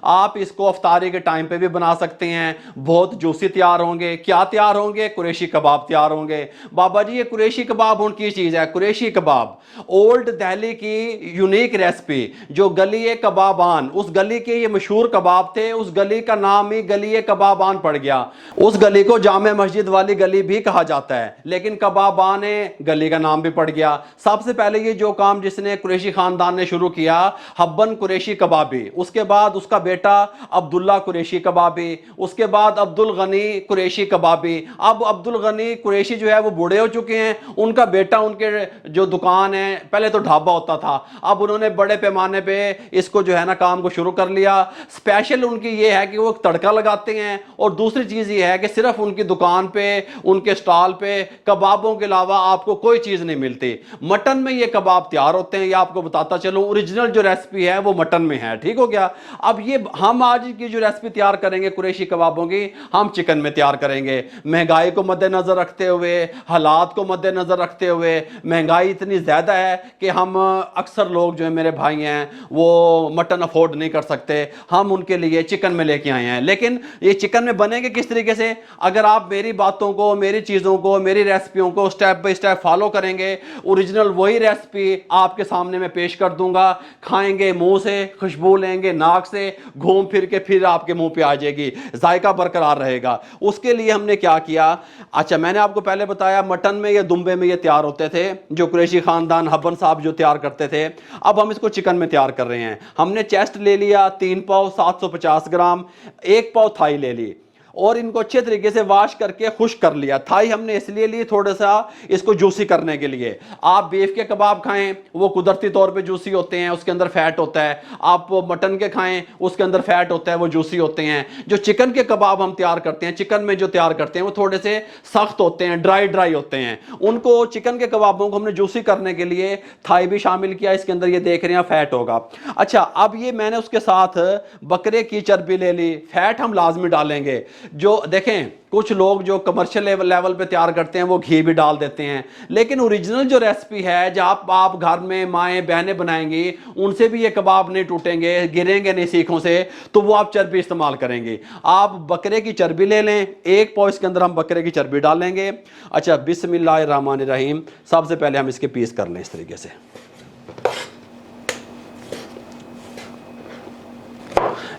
आप इसको अफ्तारी के टाइम पे भी बना सकते हैं, बहुत जूसी तैयार होंगे। क्या तैयार होंगे? कुरैशी कबाब तैयार होंगे। बाबा जी ये कुरैशी कबाब उनकी चीज़ है। कुरैशी कबाब ओल्ड दिल्ली की यूनिक रेसिपी, जो गली कबाबान, उस गली के ये मशहूर कबाब थे, उस गली का नाम ही गली कबाबान पड़ गया। उस गली को जामे मस्जिद वाली गली भी कहा जाता है, लेकिन कबाबान गली का नाम भी पड़ गया। सबसे पहले ये जो काम जिसने कुरैशी खानदान ने शुरू किया, हब्बन कुरैशी कबाबी, उसके बाद उसका बेटा अब्दुल्ला कुरैशी कबाबी, उसके बाद अब्दुल गनी कुरैशी कबाबी। अब अब्दुल गनी कुरैशी जो है वो बूढ़े हो चुके हैं, उनका बेटा, उनके जो दुकान है, पहले तो ढाबा होता था, अब उन्होंने बड़े पैमाने पे इसको जो है ना काम को शुरू कर लिया। स्पेशल उनकी ये है कि वो तड़का लगाते हैं, और दूसरी चीज ये है कि सिर्फ उनकी दुकान पे, उनके स्टॉल पे कबाबों के अलावा आपको कोई चीज नहीं मिलती। मटन में ये कबाब तैयार होते हैं, ये आपको बताता चलूं, ओरिजिनल जो रेसिपी है वो मटन में है। ठीक हो गया। अब ये हम आज की जो रेसिपी तैयार करेंगे कुरैशी कबाबों की, हम चिकन में तैयार करेंगे। महंगाई को मद्देनजर रखते हुए, हालात को मद्देनजर रखते हुए, महंगाई इतनी ज्यादा है कि हम अक्सर लोग जो है मेरे भाई हैं वो मटन अफोर्ड नहीं कर सकते, हम उनके लिए चिकन में लेके आए हैं। लेकिन ये चिकन में बनेंगे किस तरीके से? अगर आप मेरी बातों को, मेरी चीजों को, मेरी रेसिपियों को स्टेप बाय स्टेप फॉलो करेंगे, ओरिजिनल वही रेसिपी आपके सामने मैं पेश कर दूंगा। खाएंगे मुंह से, खुशबू लेंगे नाक से, घूम फिर के फिर आपके मुंह पे आ जाएगी, जायका बरकरार रहेगा। उसके लिए हमने क्या किया? अच्छा, मैंने आपको पहले बताया मटन में या दुम्बे में ये तैयार होते थे, जो कुरैशी खानदान हब्बन साहब जो तैयार करते थे। अब हम इसको चिकन में तैयार कर रहे हैं। हमने चेस्ट ले लिया 3 पाव 750 ग्राम, 1 पाव थाई ले ली, और इनको अच्छे तरीके से वॉश करके खुश कर लिया। थाई हमने इसलिए ली थोड़ा सा इसको जूसी करने के लिए। आप बीफ के कबाब खाएं, वो कुदरती तौर पे जूसी होते हैं, उसके अंदर फैट होता है। आप मटन के खाएं, उसके अंदर फैट होता है, वो जूसी होते हैं। जो चिकन के कबाब हम तैयार करते हैं, चिकन में जो तैयार करते हैं, वो थोड़े से सख्त होते हैं, ड्राई ड्राई होते हैं। उनको चिकन के कबाबों को हमने जूसी करने के लिए थाई भी शामिल किया। इसके अंदर ये देख रहे हैं फैट होगा। अच्छा, अब ये मैंने उसके साथ बकरे की चर्बी ले ली। फैट हम लाजमी डालेंगे। जो देखें, कुछ लोग जो कमर्शियल लेवल पे तैयार करते हैं वो घी भी डाल देते हैं, लेकिन ओरिजिनल जो रेसिपी है, जब आप घर में माएँ बहनें बनाएंगी, उनसे भी ये कबाब नहीं टूटेंगे, गिरेंगे नहीं सीखों से, तो वो आप चर्बी इस्तेमाल करेंगे। आप बकरे की चर्बी ले लें, 1 पाव इसके अंदर हम बकरे की चर्बी डालेंगे। अच्छा, बिस्मिल्लाहिर्रहमानिर्रहीम। सबसे पहले हम इसके पीस कर लें इस तरीके से।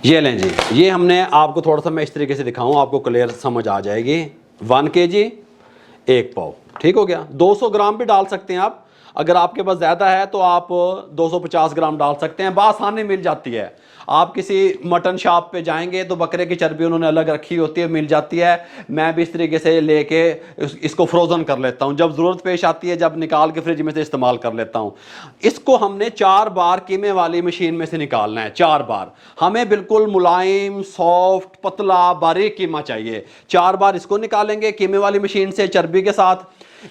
ये लें जी, ये हमने आपको थोड़ा सा मैं इस तरीके से दिखाऊं, आपको क्लियर समझ आ जाएगी। 1 kg 1 पाव, ठीक हो गया। 200 ग्राम भी डाल सकते हैं आप, अगर आपके पास ज़्यादा है तो आप 250 ग्राम डाल सकते हैं, बआसानी मिल जाती है। आप किसी मटन शॉप पे जाएंगे तो बकरे की चर्बी उन्होंने अलग रखी होती है, मिल जाती है। मैं भी इस तरीके से लेके इसको फ्रोज़न कर लेता हूँ, जब ज़रूरत पेश आती है, जब निकाल के फ्रिज में से इस्तेमाल कर लेता हूँ। इसको हमने 4 बार कीमे वाली मशीन में से निकालना है, 4 बार। हमें बिल्कुल मुलायम, सॉफ्ट, पतला, बारीक कीमा चाहिए। 4 बार इसको निकालेंगे कीमे वाली मशीन से चर्बी के साथ।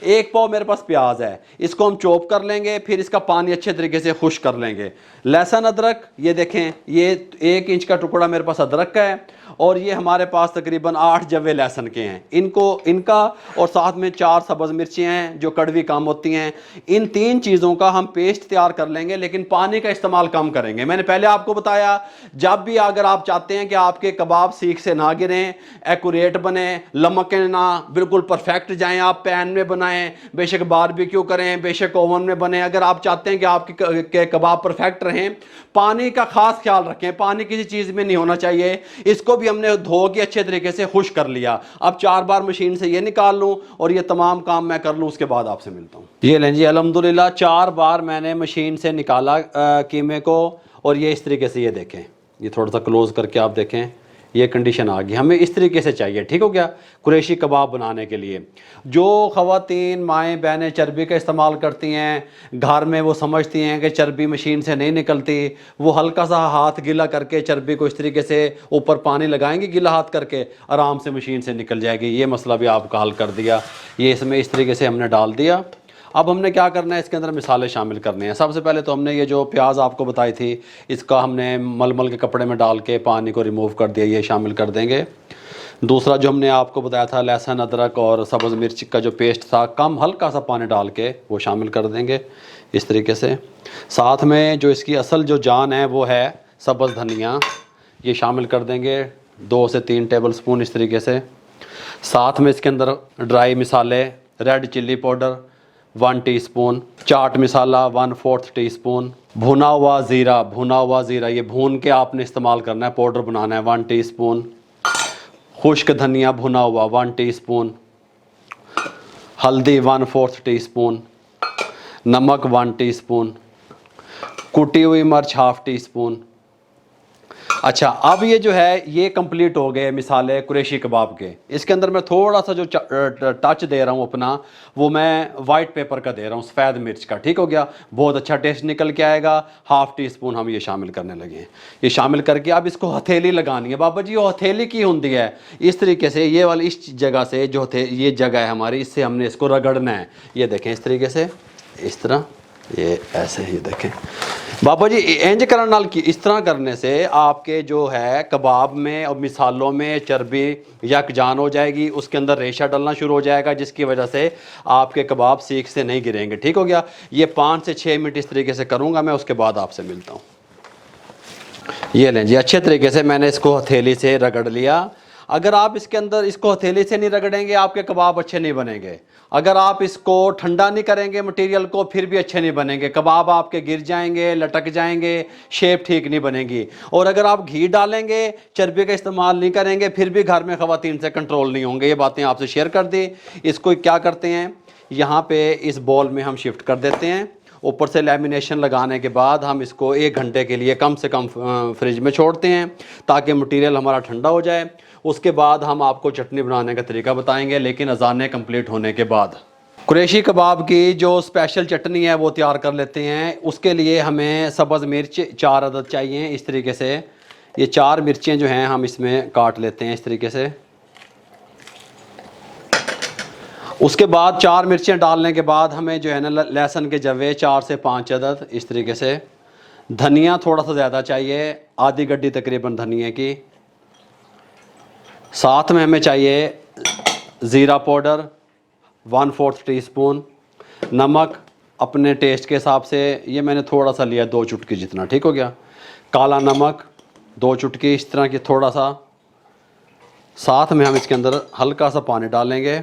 1 पाव मेरे पास प्याज है, इसको हम चॉप कर लेंगे, फिर इसका पानी अच्छे तरीके से खुश्क कर लेंगे। लहसुन अदरक, ये देखें, ये 1 इंच का टुकड़ा मेरे पास अदरक का है, और ये हमारे पास तकरीबन 8 जवे लहसुन के हैं। इनका और साथ में 4 सब्ज़ मिर्चें हैं जो कड़वी काम होती हैं। इन 3 चीज़ों का हम पेस्ट तैयार कर लेंगे, लेकिन पानी का इस्तेमाल कम करेंगे। मैंने पहले आपको बताया, जब भी अगर आप चाहते हैं कि आपके कबाब सीख से ना गिरें, एक्यूरेट बने, लमकें ना, बिल्कुल परफेक्ट जाएं, आप पैन में बनाएं, बेशक बारबेक्यू करें, बेशक ओवन में बने, अगर आप चाहते हैं कि आपके कबाब परफेक्ट रहें, पानी का खास ख्याल रखें। पानी किसी चीज़ में नहीं होना चाहिए। इसको भी हमने धो के अच्छे तरीके से खुश कर लिया। अब 4 बार मशीन से ये निकाल लूँ और ये तमाम काम मैं कर लूँ, उसके बाद आपसे मिलता हूँ। ये लें जी, अल्हम्दुलिल्लाह 4 बार मैंने मशीन से निकाला कीमे को, और ये इस तरीके से, ये देखें, ये थोड़ा सा क्लोज करके आप देखें, ये कंडीशन आ गई। हमें इस तरीके से चाहिए, ठीक हो गया, कुरैशी कबाब बनाने के लिए। जो ख़वातीन माएँ बहनें चर्बी का इस्तेमाल करती हैं घर में, वो समझती हैं कि चर्बी मशीन से नहीं निकलती, वो हल्का सा हाथ गीला करके चर्बी को इस तरीके से ऊपर पानी लगाएंगे, गीला हाथ करके आराम से मशीन से निकल जाएगी। ये मसला भी आपका हल कर दिया। ये इसमें इस तरीके से हमने डाल दिया। अब हमने क्या करना है, इसके अंदर मिसाले शामिल करने हैं। सबसे पहले तो हमने ये जो प्याज आपको बताई थी, इसका हमने मलमल के कपड़े में डाल के पानी को रिमूव कर दिया, ये शामिल कर देंगे। दूसरा जो हमने आपको बताया था, लहसुन अदरक और सब्ज़ मिर्च का जो पेस्ट था, कम हल्का सा पानी डाल के वो शामिल कर देंगे इस तरीके से। साथ में जो इसकी असल जो जान है वो है सब्ज़ धनिया, ये शामिल कर देंगे 2 से 3 टेबल स्पून इस तरीके से। साथ में इसके अंदर ड्राई मसाले, red chilli powder 1 teaspoon, chaat masala 1/4 teaspoon, भुना हुआ ज़ीरा ये भून के आपने इस्तेमाल करना है, पाउडर बनाना है 1 टीस्पून, खुश्क धनिया भुना हुआ 1 टीस्पून, हल्दी 1/4 टीस्पून, नमक 1 टीस्पून, कुटी हुई मिर्च 1/2 टीस्पून। अच्छा, अब ये जो है ये कंप्लीट हो गए मिसाले कुरैशी कबाब के। इसके अंदर मैं थोड़ा सा जो टच दे रहा हूँ अपना, वो मैं वाइट पेपर का दे रहा हूँ, सफ़ेद मिर्च का। ठीक हो गया, बहुत अच्छा टेस्ट निकल के आएगा। 1/2 टीस्पून हम ये शामिल करने लगे हैं। ये शामिल करके अब इसको हथेली लगानी है। बाबा जी, वो हथेली की होती है इस तरीके से, ये वाली इस जगह से जो ये जगह है हमारी, इससे हमने इसको रगड़ना है। ये देखें इस तरीके से, इस तरह, ये ऐसे ही देखें बाबा जी। इंज करने नाल की इस तरह करने से आपके जो है कबाब में और मिसालों में चर्बी यकजान हो जाएगी, उसके अंदर रेशा डलना शुरू हो जाएगा, जिसकी वजह से आपके कबाब सीख से नहीं गिरेंगे। ठीक हो गया, ये 5 से 6 मिनट इस तरीके से करूँगा मैं, उसके बाद आपसे मिलता हूँ। ये लें जी, अच्छे तरीके से मैंने इसको हथेली से रगड़ लिया। अगर आप इसके अंदर इसको हथेली से नहीं रगड़ेंगे, आपके कबाब अच्छे नहीं बनेंगे। अगर आप इसको ठंडा नहीं करेंगे मटेरियल को, फिर भी अच्छे नहीं बनेंगे। कबाब आपके गिर जाएंगे, लटक जाएंगे, शेप ठीक नहीं बनेगी। और अगर आप घी डालेंगे, चर्बी का इस्तेमाल नहीं करेंगे, फिर भी घर में ख़वातीन से कंट्रोल नहीं होंगे। ये बातें आपसे शेयर कर दी। इसको क्या करते हैं, यहाँ पे इस बॉल में हम शिफ्ट कर देते हैं। ऊपर से लेमिनेशन लगाने के बाद हम इसको 1 घंटे के लिए कम से कम फ्रिज में छोड़ते हैं, ताकि मटेरियल हमारा ठंडा हो जाए। उसके बाद हम आपको चटनी बनाने का तरीका बताएंगे, लेकिन अज़ानें कंप्लीट होने के बाद। कुरैशी कबाब की जो स्पेशल चटनी है वो तैयार कर लेते हैं। उसके लिए हमें सब्ज़ मिर्च 4 अदद चाहिए इस तरीके से। ये 4 मिर्चें जो हैं हम इसमें काट लेते हैं इस तरीके से। उसके बाद 4 मिर्चें डालने के बाद हमें जो है ना लहसुन के जवे 4 से 5 अदद इस तरीके से। धनिया थोड़ा सा ज़्यादा चाहिए, आधी गड्डी तकरीबन धनिया की। साथ में हमें चाहिए ज़ीरा पाउडर 1/4 टीस्पून, नमक अपने टेस्ट के हिसाब से, ये मैंने थोड़ा सा लिया 2 चुटकी जितना। ठीक हो गया, काला नमक 2 चुटकी इस तरह की थोड़ा सा। साथ में हम इसके अंदर हल्का सा पानी डालेंगे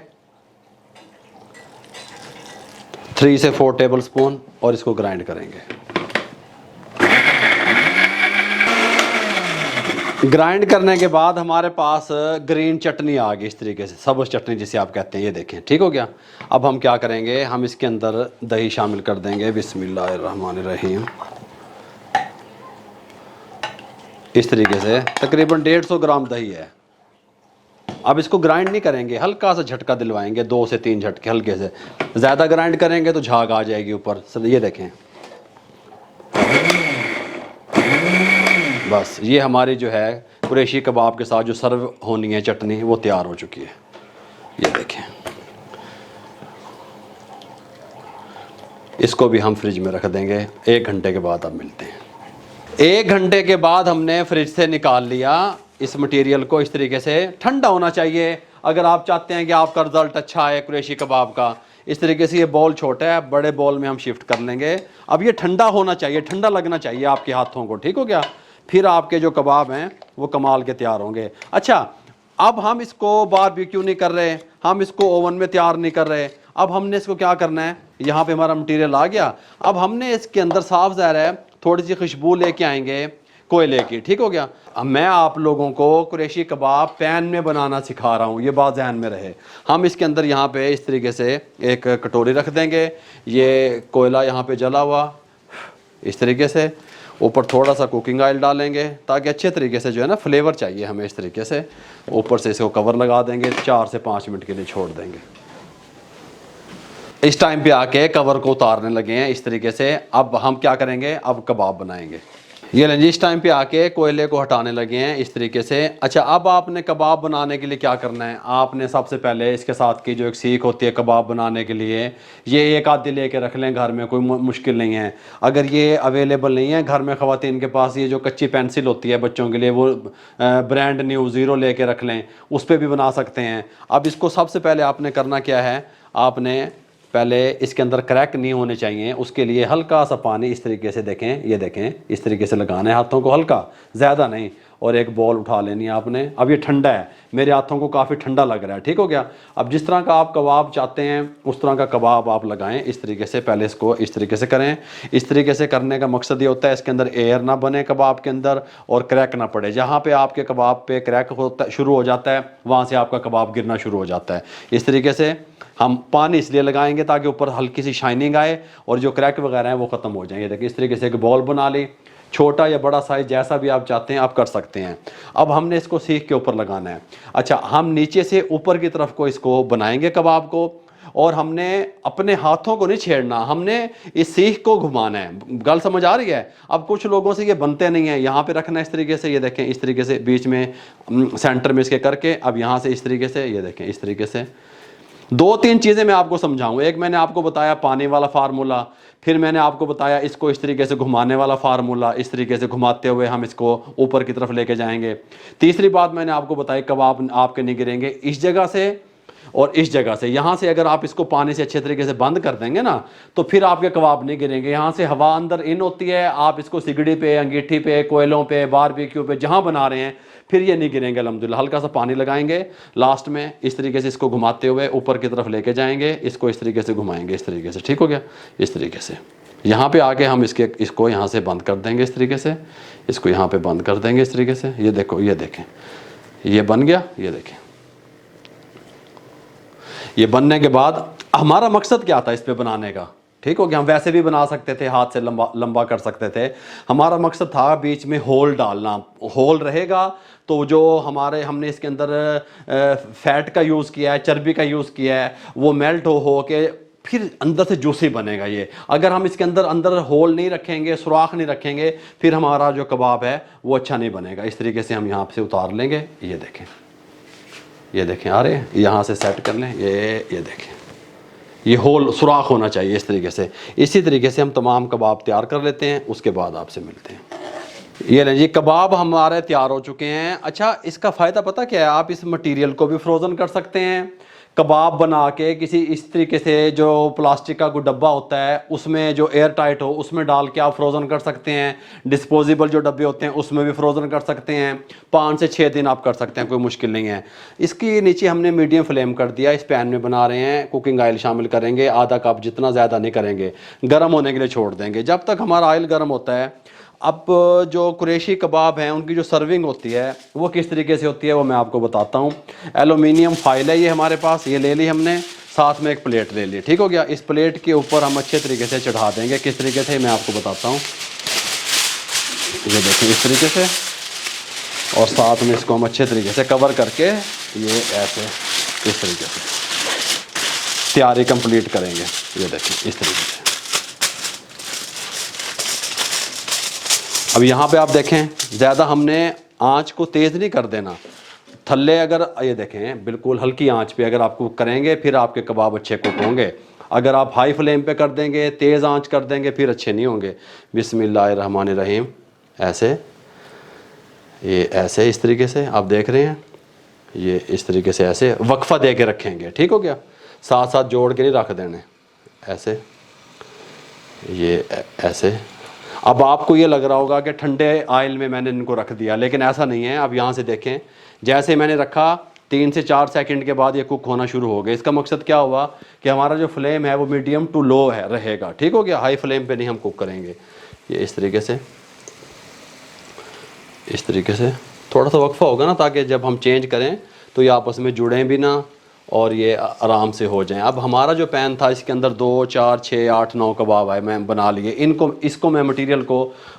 3 से 4 टेबल स्पून, और इसको ग्राइंड करेंगे। ग्राइंड करने के बाद हमारे पास ग्रीन चटनी आ गई इस तरीके से, सब्ज़ चटनी जिसे आप कहते हैं। ये देखें, ठीक हो गया। अब हम क्या करेंगे, हम इसके अंदर दही शामिल कर देंगे। बिस्मिल्लाहिर्रहमानिर्रहीम। इस तरीके से तकरीबन 150 ग्राम दही है। अब इसको ग्राइंड नहीं करेंगे, हल्का सा झटका दिलवाएंगे, 2 से 3 झटके हल्के से। ज़्यादा ग्राइंड करेंगे तो झाग आ जाएगी ऊपर। ये देखें, बस ये हमारी जो है कुरैशी कबाब के साथ जो सर्व होनी है चटनी, वो तैयार हो चुकी है। ये देखें, इसको भी हम फ्रिज में रख देंगे। 1 घंटे के बाद अब मिलते हैं। 1 घंटे के बाद हमने फ्रिज से निकाल लिया इस मटेरियल को। इस तरीके से ठंडा होना चाहिए अगर आप चाहते हैं कि आपका रिज़ल्ट अच्छा आए कुरैशी कबाब का। इस तरीके से ये बॉल छोटा है, बड़े बॉल में हम शिफ्ट कर लेंगे। अब ये ठंडा होना चाहिए, ठंडा लगना चाहिए आपके हाथों को। ठीक हो गया, फिर आपके जो कबाब हैं वो कमाल के तैयार होंगे। अच्छा, अब हम इसको बारबेक्यू नहीं कर रहे, हम इसको ओवन में तैयार नहीं कर रहे। अब हमने इसको क्या करना है, यहाँ पे हमारा मटेरियल आ गया। अब हमने इसके अंदर साफ ज़ाहिर है थोड़ी सी खुशबू लेके आएंगे कोयले की। ठीक हो गया, अब मैं आप लोगों को कुरैशी कबाब पैन में बनाना सिखा रहा हूँ, ये बात ध्यान में रहे। हम इसके अंदर यहाँ पे इस तरीके से एक कटोरी रख देंगे। ये कोयला यहाँ पे जला हुआ, इस तरीके से ऊपर थोड़ा सा कुकिंग ऑयल डालेंगे ताकि अच्छे तरीके से जो है ना फ्लेवर चाहिए हमें। इस तरीके से ऊपर से इसको कवर लगा देंगे, 4 से 5 मिनट के लिए छोड़ देंगे। इस टाइम पे आके कवर को उतारने लगे हैं इस तरीके से। अब हम क्या करेंगे, अब कबाब बनाएंगे। ये लें जी, इस टाइम पे आके कोयले को हटाने लगे हैं इस तरीके से। अच्छा, अब आपने कबाब बनाने के लिए क्या करना है, आपने सबसे पहले इसके साथ की जो एक सीख होती है कबाब बनाने के लिए, ये एक आधी लेके रख लें घर में, कोई मुश्किल नहीं है। अगर ये अवेलेबल नहीं है घर में ख़वातीन के पास, ये जो कच्ची पेंसिल होती है बच्चों के लिए, वो ब्रांड न्यू ज़ीरो लेके रख लें, उस पर भी बना सकते हैं। अब इसको सबसे पहले आपने करना क्या है, आपने पहले इसके अंदर क्रैक नहीं होने चाहिए, उसके लिए हल्का सा पानी इस तरीके से देखें, ये देखें, इस तरीके से लगाना है हाथों को, हल्का, ज़्यादा नहीं। और एक बॉल उठा लेनी है आपने। अब ये ठंडा है, मेरे हाथों को काफ़ी ठंडा लग रहा है, ठीक हो गया। अब जिस तरह का आप कबाब चाहते हैं उस तरह का कबाब आप लगाएं इस तरीके से। पहले इसको इस तरीके से करें। इस तरीके से करने का मकसद ये होता है इसके अंदर एयर ना बने कबाब के अंदर और क्रैक ना पड़े। जहाँ पे आपके कबाब पे क्रैक होता शुरू हो जाता है वहाँ से आपका कबाब गिरना शुरू हो जाता है। इस तरीके से हम पानी इसलिए लगाएंगे ताकि ऊपर हल्की सी शाइनिंग आए और जो क्रैक वगैरह हैं वो ख़त्म हो जाएंगे। देखिए इस तरीके से एक बॉल बना ली, छोटा या बड़ा साइज जैसा भी आप चाहते हैं आप कर सकते हैं। अब हमने इसको सीख के ऊपर लगाना है। अच्छा, हम नीचे से ऊपर की तरफ को इसको बनाएंगे कबाब को, और हमने अपने हाथों को नहीं छेड़ना, हमने इस सीख को घुमाना है। गल समझ आ रही है? अब कुछ लोगों से ये बनते नहीं है, यहाँ पे रखना इस तरीके से, ये देखें इस तरीके से बीच में सेंटर में इसके करके, अब यहाँ से इस तरीके से, ये देखें इस तरीके से। दो तीन चीज़ें मैं आपको समझाऊँ। एक मैंने आपको बताया पानी वाला फार्मूला, फिर मैंने आपको बताया इसको इस तरीके से घुमाने वाला फार्मूला, इस तरीके से घुमाते हुए हम इसको ऊपर की तरफ लेके जाएंगे। तीसरी बात मैंने आपको बताई कबाब आपके नहीं गिरेंगे इस जगह से और इस जगह से। यहाँ से अगर आप इसको पानी से अच्छे तरीके से बंद कर देंगे ना तो फिर आपके कबाब नहीं गिरेंगे। यहाँ से हवा अंदर इन होती है, आप इसको सिगड़ी पे, अंगीठी पे, कोयलों पे, बारबेक्यू पे जहाँ बना रहे हैं फिर ये नहीं गिरेंगे अल्हम्दुलिल्लाह। हल्का सा पानी लगाएंगे लास्ट में, इस तरीके से इसको घुमाते हुए ऊपर की तरफ लेके जाएंगे, इसको इस तरीके से घुमाएंगे इस तरीके से, ठीक हो गया। इस तरीके से यहाँ पे आके हम इसको यहाँ से बंद कर देंगे इस तरीके से, इसको यहाँ पे बंद कर देंगे इस तरीके से। ये देखो, ये देखें ये बन गया। ये देखें ये बनने के बाद हमारा मकसद क्या था इस पे बनाने का, ठीक हो गया। हम वैसे भी बना सकते थे, हाथ से लंबा लंबा कर सकते थे। हमारा मकसद था बीच में होल डालना, होल रहेगा तो जो हमने इसके अंदर फैट का यूज़ किया है, चर्बी का यूज़ किया है, वो मेल्ट हो के फिर अंदर से जूसी बनेगा ये। अगर हम इसके अंदर होल नहीं रखेंगे, सुराख नहीं रखेंगे, फिर हमारा जो कबाब है वो अच्छा नहीं बनेगा। इस तरीके से हम यहाँ से उतार लेंगे। ये देखें, ये देखें आ रहे हैं, यहाँ से सेट कर लें। ये देखें ये होल सुराख होना चाहिए इस तरीके से। इसी तरीके से हम तमाम कबाब तैयार कर लेते हैं, उसके बाद आपसे मिलते हैं। ये लें जी, कबाब हमारे तैयार हो चुके हैं। अच्छा, इसका फ़ायदा पता क्या है? आप इस मटेरियल को भी फ्रोज़न कर सकते हैं। कबाब बना के किसी इस तरीके से जो प्लास्टिक का कोई डब्बा होता है उसमें जो एयर टाइट हो उसमें डाल के आप फ्रोज़न कर सकते हैं। डिस्पोजेबल जो डब्बे होते हैं उसमें भी फ्रोज़न कर सकते हैं। 5 से 6 दिन आप कर सकते हैं, कोई मुश्किल नहीं है। इसकी नीचे हमने मीडियम फ्लेम कर दिया। इस पैन में बना रहे हैं, कुकिंग ऑयल शामिल करेंगे, आधा कप, जितना ज़्यादा नहीं करेंगे, गर्म होने के लिए छोड़ देंगे। जब तक हमारा ऑयल गर्म होता है, अब जो कुरैशी कबाब हैं उनकी जो सर्विंग होती है वो किस तरीके से होती है वो मैं आपको बताता हूँ। एलुमिनियम फाइल है ये हमारे पास, ये ले ली हमने, साथ में एक प्लेट ले ली, ठीक हो गया। इस प्लेट के ऊपर हम अच्छे तरीके से चढ़ा देंगे। किस तरीके से मैं आपको बताता हूँ। ये देखिए इस तरीके से, और साथ में इसको हम अच्छे तरीके से कवर करके ये ऐसे इस तरीके से तैयारी कंप्लीट करेंगे। ये देखिए इस तरीके से। अब यहाँ पे आप देखें, ज़्यादा हमने आंच को तेज़ नहीं कर देना। थल्ले अगर ये देखें बिल्कुल हल्की आंच पे अगर आप कुक करेंगे फिर आपके कबाब अच्छे कुक होंगे। अगर आप हाई फ्लेम पे कर देंगे, तेज़ आंच कर देंगे, फिर अच्छे नहीं होंगे। बिस्मिल्लाहिर्रहमानिर्रहीम। ऐसे, ये ऐसे इस तरीके से आप देख रहे हैं, ये इस तरीके से ऐसे वक्फा दे के रखेंगे, ठीक हो गया। साथ साथ जोड़ के नहीं रख देने, ऐसे, ये ऐसे। अब आपको ये लग रहा होगा कि ठंडे ऑयल में मैंने इनको रख दिया, लेकिन ऐसा नहीं है। अब यहाँ से देखें, जैसे मैंने रखा 3 से 4 सेकंड के बाद ये कुक होना शुरू हो गया। इसका मकसद क्या हुआ कि हमारा जो फ्लेम है वो मीडियम टू लो है रहेगा, ठीक हो गया। हाई फ्लेम पे नहीं हम कुक करेंगे। ये इस तरीके से, इस तरीके से थोड़ा सा वक्फा होगा ना, ताकि जब हम चेंज करें तो ये आपस में जुड़ें भी ना और ये आराम से हो जाएं। अब हमारा जो पैन था इसके अंदर 2, 4, 6, 8, 9 कबाब आए, मैं बना लिए। इसको मैं मटेरियल को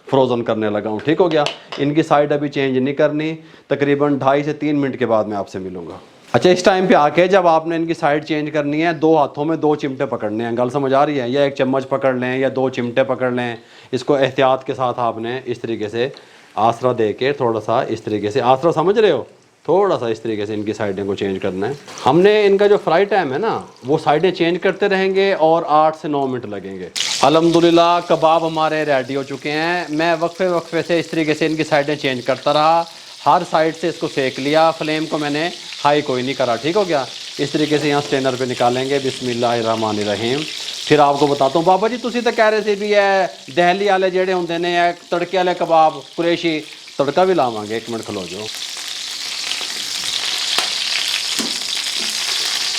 फ्रोज़न करने लगा हूँ, ठीक हो गया। इनकी साइड अभी चेंज नहीं करनी, तकरीबन 2.5 से 3 मिनट के बाद मैं आपसे मिलूँगा। अच्छा, इस टाइम पे आके जब आपने इनकी साइड चेंज करनी है, 2 हाथों में 2 चिमटे पकड़ने हैं। गल समझ आ रही है? या 1 चम्मच पकड़ लें या 2 चिमटे पकड़ लें। इसको एहतियात के साथ आपने इस तरीके से आसरा दे के थोड़ा सा इस तरीके से, आसरा समझ रहे हो, थोड़ा सा इस तरीके से इनकी साइडें को चेंज करना है। हमने इनका जो फ्राई टाइम है ना वो साइडें चेंज करते रहेंगे और 8 से 9 मिनट लगेंगे। अल्हम्दुलिल्लाह कबाब हमारे रेडी हो चुके हैं। मैं वक्फे से इस तरीके से इनकी साइडें चेंज करता रहा, हर साइड से इसको सेक लिया। फ्लेम को मैंने हाई कोई नहीं करा, ठीक हो गया। इस तरीके से यहाँ स्ट्रेनर पे निकालेंगे। बिस्मिल्लाहिर्रहमानिर्रहीम। फिर आपको बताता हूँ, बाबा जी तुसी तो कह रहे थे भी है दहली वाले जेड़े होंगे ने तड़के वाले कबाब कुरैशी, तड़का भी लावांगे, 1 मिनट खलो जो।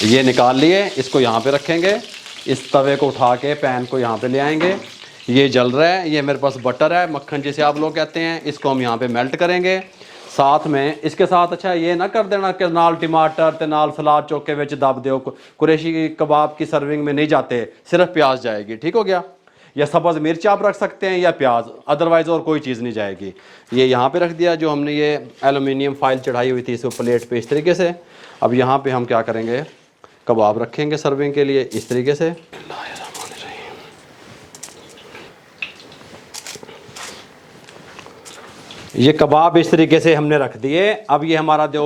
ये निकाल लिए, इसको यहाँ पे रखेंगे, इस तवे को उठा के पैन को यहाँ पे ले आएंगे। ये जल रहा है, ये मेरे पास बटर है, मक्खन जिसे आप लोग कहते हैं, इसको हम यहाँ पे मेल्ट करेंगे। साथ में इसके साथ अच्छा ये ना कर देना कि नाल टमाटर ते नाल सलाद चौके विच दब दो, कुरैशी कबाब की सर्विंग में नहीं जाते, सिर्फ प्याज जाएगी, ठीक हो गया। या सब्ज़ मिर्च आप रख सकते हैं या प्याज, अदरवाइज़ और कोई चीज़ नहीं जाएगी। ये यहाँ पे रख दिया, जो हमने ये एलुमिनियम फॉइल चढ़ाई हुई थी, इसको प्लेट पे इस तरीके से। अब यहाँ पे हम क्या करेंगे, कबाब रखेंगे सर्विंग के लिए इस तरीके से। ये कबाब इस तरीके से हमने रख दिए। अब ये हमारा जो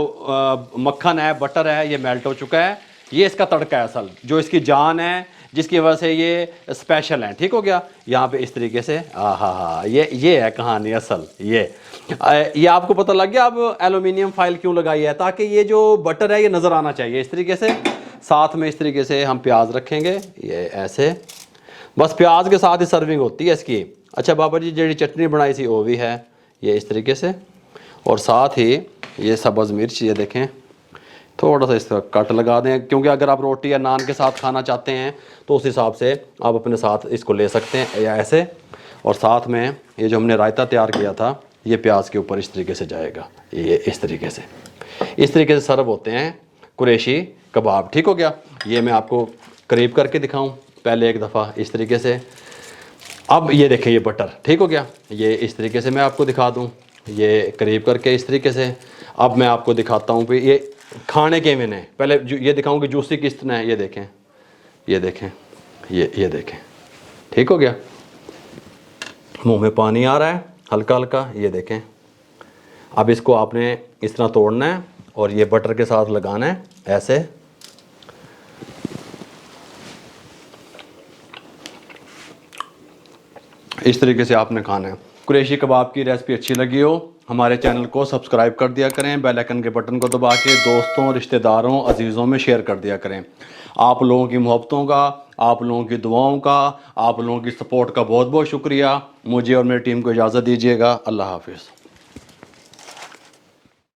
मक्खन है, बटर है, ये मेल्ट हो चुका है। ये इसका तड़का है असल, जो इसकी जान है, जिसकी वजह से ये स्पेशल है, ठीक हो गया। यहाँ पे इस तरीके से हाँ, ये है कहानी असल। ये आपको पता लग गया अब एलुमिनियम फॉइल क्यों लगाई है, ताकि ये जो बटर है ये नज़र आना चाहिए इस तरीके से। साथ में इस तरीके से हम प्याज रखेंगे, ये ऐसे, बस प्याज के साथ ही सर्विंग होती है इसकी। अच्छा बाबा जी, जी चटनी बनाई थी वो भी है, ये इस तरीके से। और साथ ही ये सब्ज़ मिर्च, ये देखें, थोड़ा सा इस तरह कट लगा दें, क्योंकि अगर आप रोटी या नान के साथ खाना चाहते हैं तो उस हिसाब से आप अपने साथ इसको ले सकते हैं, या ऐसे। और साथ में ये जो हमने रायता तैयार किया था, ये प्याज के ऊपर इस तरीके से जाएगा, ये इस तरीके से सर्व होते हैं कुरैशी कबाब, ठीक हो गया। ये मैं आपको करीब करके दिखाऊं पहले एक दफ़ा इस तरीके से। अब ये देखें, ये बटर, ठीक हो गया। ये इस तरीके से मैं आपको दिखा दूं, ये करीब करके इस तरीके से। अब मैं आपको दिखाता हूं कि ये खाने के मैंने पहले ये दिखाऊं कि जूसी किस तरह है। ये देखें, ये देखें, ठीक हो गया। मुंह में पानी आ रहा है हल्का हल्का, ये देखें। अब इसको आपने इस तरह तोड़ना है और ये बटर के साथ लगाना है ऐसे। इस तरीके से आपने खाना है। कुरैशी कबाब की रेसिपी अच्छी लगी हो, हमारे चैनल को सब्सक्राइब कर दिया करें, बेल आइकन के बटन को दबा के दोस्तों, रिश्तेदारों, अजीज़ों में शेयर कर दिया करें। आप लोगों की मोहब्बतों का, आप लोगों की दुआओं का, आप लोगों की सपोर्ट का बहुत बहुत शुक्रिया। मुझे और मेरी टीम को इजाज़त दीजिएगा। अल्लाह हाफिज़।